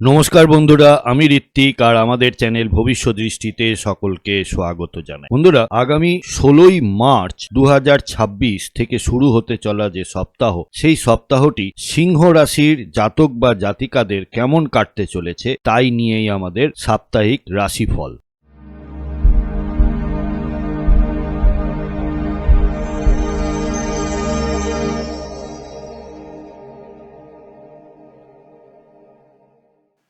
নমস্কার বন্ধুরা, আমি ঋত্বিক আর আমাদের চ্যানেল ভবিষ্যৎ দৃষ্টিতে সকলকে স্বাগত জানাই। বন্ধুরা, আগামী 16ই মার্চ 2026 থেকে শুরু হতে চলা যে সপ্তাহ, সেই সপ্তাহটি সিংহ রাশির জাতক বা জাতিকাদের কেমন কাটতে চলেছে তাই নিয়েই আমাদের সাপ্তাহিক রাশিফল।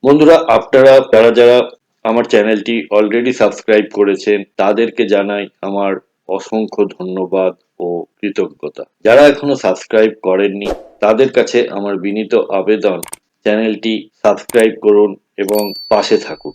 বন্ধুরা, আপনারা যারা আমার চ্যানেলটি অলরেডি সাবস্ক্রাইব করেছেন তাদেরকে জানাই আমার অসংখ্য ধন্যবাদ ও কৃতজ্ঞতা। যারা এখনো সাবস্ক্রাইব করেননি তাদের কাছে আমার বিনীত আবেদন, চ্যানেলটি সাবস্ক্রাইব করুন এবং পাশে থাকুন।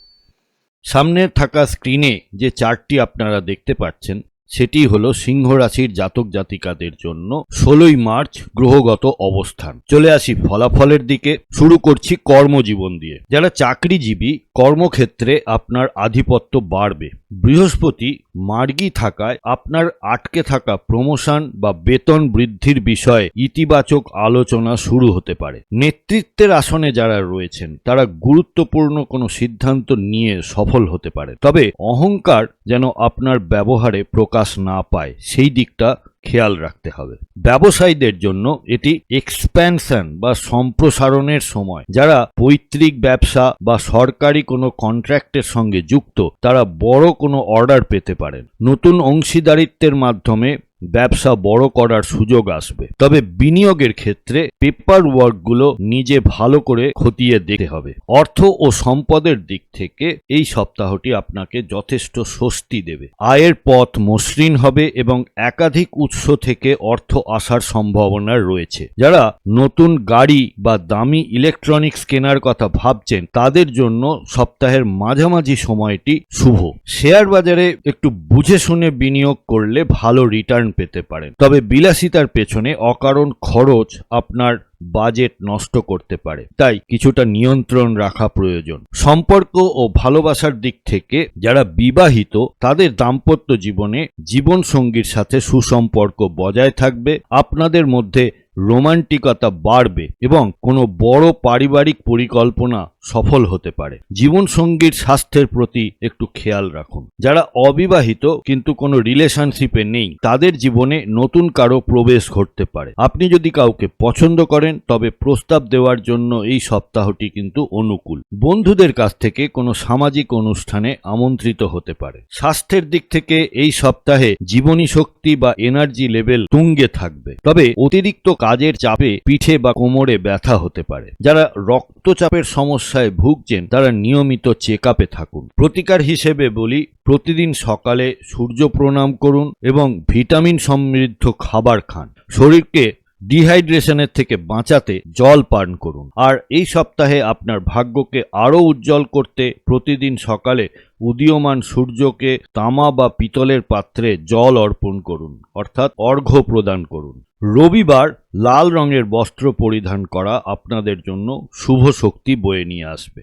সামনে থাকা স্ক্রিনে যে চার্টটি আপনারা দেখতে পাচ্ছেন সেটি হলো সিংহ রাশির জাতক জাতিকাদের জন্য 16ই মার্চ গ্রহগত অবস্থান। চলে আসি ফলাফলের দিকে। শুরু করছি কর্মজীবন দিয়ে। যারা চাকরিজীবী, কর্মক্ষেত্রে আপনার আধিপত্য বাড়বে। বৃহস্পতি মার্গী থাকায় আপনার আটকে থাকা প্রমোশন বা বেতন বৃদ্ধির বিষয়ে ইতিবাচক আলোচনা শুরু হতে পারে। নেতৃত্বের আসনে যারা রয়েছেন তারা গুরুত্বপূর্ণ কোনো সিদ্ধান্ত নিয়ে সফল হতে পারে, তবে অহংকার যেন আপনার ব্যবহারে প্রকাশ না পায় সেই দিকটা খেয়াল রাখতে হবে। ব্যবসায়ীদের জন্য এটি এক্সপ্যানশন বা সম্প্রসারণের সময়। যারা পৈতৃক ব্যবসা বা সরকারি কোনো কন্ট্রাক্টের সঙ্গে যুক্ত তারা বড় কোনো অর্ডার পেতে পারেন। নতুন অংশীদারিত্বের মাধ্যমে ব্যবসা বড় করার সুযোগ আসবে, তবে বিনিয়োগের ক্ষেত্রে পেপার ওয়ার্কগুলো নিজে ভালো করে খতিয়ে দেখতে হবে। অর্থ ও সম্পদের দিক থেকে এই সপ্তাহটি আপনাকে যথেষ্ট স্বস্তি দেবে। আয়ের পথ মসৃণ হবে এবং একাধিক উৎস থেকে অর্থ আসার সম্ভাবনা রয়েছে। যারা নতুন গাড়ি বা দামি ইলেকট্রনিক্স কেনার কথা ভাবছেন তাদের জন্য সপ্তাহের মাঝামাঝি সময়টি শুভ। শেয়ার বাজারে একটু বুঝে শুনে বিনিয়োগ করলে ভালো রিটার্ন পেতে পারেন, তবে বিলাসিতার পেছনে অকারণ খরচ আপনার বাজেট নষ্ট করতে পারে, তাই কিছুটা নিয়ন্ত্রণ রাখা প্রয়োজন। সম্পর্ক ও ভালোবাসার দিক থেকে যারা বিবাহিত তাদের দাম্পত্য জীবনে জীবন সঙ্গীর সাথে সুসম্পর্ক বজায় থাকবে। আপনাদের মধ্যে রোমান্টিকতা বাড়বে এবং কোনো বড় পারিবারিক পরিকল্পনা সফল হতে পারে। জীবনসঙ্গীর স্বাস্থ্যের প্রতি একটু খেয়াল রাখুন। যারা অবিবাহিত কিন্তু কোনো রিলেশনশিপে নেই তাদের জীবনে নতুন কারো প্রবেশ ঘটতে পারে। আপনি যদি কাউকে পছন্দ করেন তবে প্রস্তাব দেওয়ার জন্য এই সপ্তাহটি কিন্তু অনুকূল। বন্ধুদের কাছ থেকে কোনো সামাজিক অনুষ্ঠানে আমন্ত্রিত হতে পারে। স্বাস্থ্যের দিক থেকে এই সপ্তাহে জীবনী শক্তি বা এনার্জি লেভেল তুঙ্গে থাকবে, তবে অতিরিক্ত কাজের চাপে পিঠে বা কোমরে ব্যথা হতে পারে। যারা রক্তচাপের সমস্যায় ভুগছেন তারা নিয়মিত চেক আপে থাকুন। প্রতিকার হিসেবে বলি, প্রতিদিন সকালে সূর্য প্রণাম করুন এবং ভিটামিন সমৃদ্ধ খাবার খান। শরীরকে ডিহাইড্রেশনের থেকে বাঁচাতে জল পান করুন। আর এই সপ্তাহে আপনার ভাগ্যকে আরও উজ্জ্বল করতে প্রতিদিন সকালে উদীয়মান সূর্যকে তামা বা পিতলের পাত্রে জল অর্পণ করুন, অর্থাৎ অর্ঘ্য প্রদান করুন। রবিবার লাল রঙের বস্ত্র পরিধান করা আপনাদের জন্য শুভ শক্তি বয়ে নিয়ে আসবে।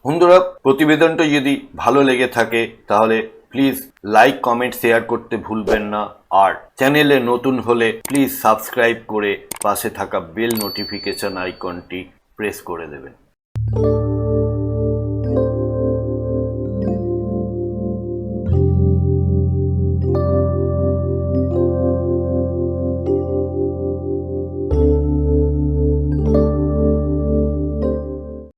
বন্ধুরা, প্রতিবেদনটা যদি ভালো লেগে থাকে তাহলে প্লিজ লাইক, কমেন্ট, শেয়ার করতে ভুলবেন না। আর চ্যানেলে নতুন হলে প্লিজ সাবস্ক্রাইব করে পাশে থাকা বেল নোটিফিকেশন আইকনটি প্রেস করে দেবেন।